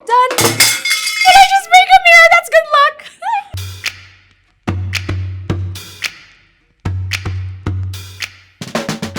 Done! Did I just break a mirror? That's good luck!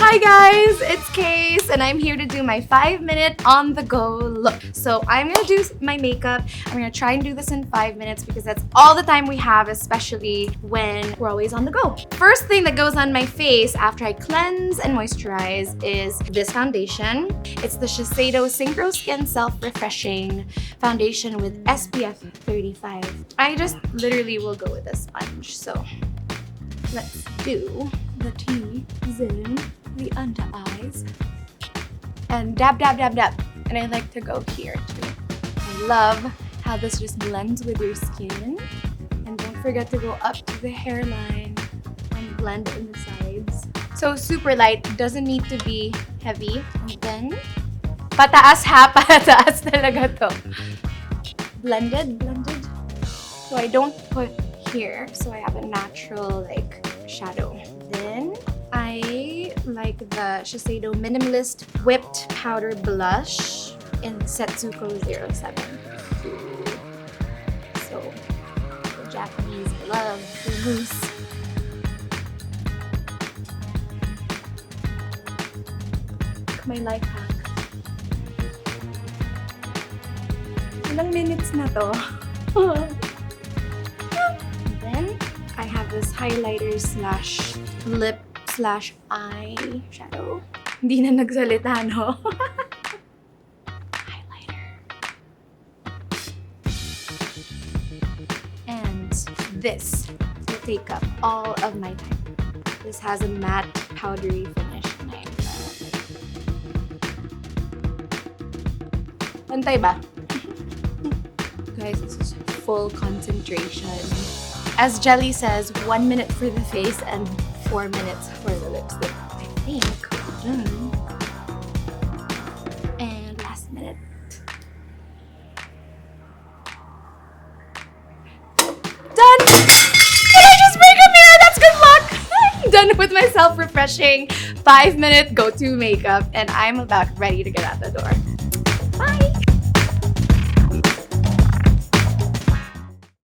Hi guys, it's Case and I'm here to do my 5-minute on the go look. So I'm gonna do my makeup. I'm gonna try and do this in 5 minutes because that's all the time we have, especially when we're always on the go. First thing that goes on my face after I cleanse and moisturize is this foundation. It's the Shiseido Synchro Skin Self-Refreshing Foundation with SPF 35. I just literally will go with a sponge. So let's do the T-zone, the under eyes, and dab, dab, dab, dab. And I like to go here too. I love how this just blends with your skin. And don't forget to go up to the hairline and blend in the sides. So super light, doesn't need to be heavy. And then, pataas ha, pataas talaga to. Blended. So I don't put here, so I have a natural like shadow. Then I like the Shiseido Minimalist Whipped Powder Blush in Setsuko 07. So the Japanese love the mousse. My life hack. Ilang minutes na to? Then I have this highlighter slash lip slash eye shadow. Hindi na nagsalita, no? Highlighter. And this will take up all of my time. This has a matte, powdery finish. And I love it. Pantay ba? Guys, this is full concentration. As Jelly says, 1 minute for the face and 4 minutes for the lipstick. I think. And last minute. Done! Did I just break a mirror? That's good luck! I'm done with my self-refreshing 5-minute go-to makeup and I'm about ready to get out the door. Bye!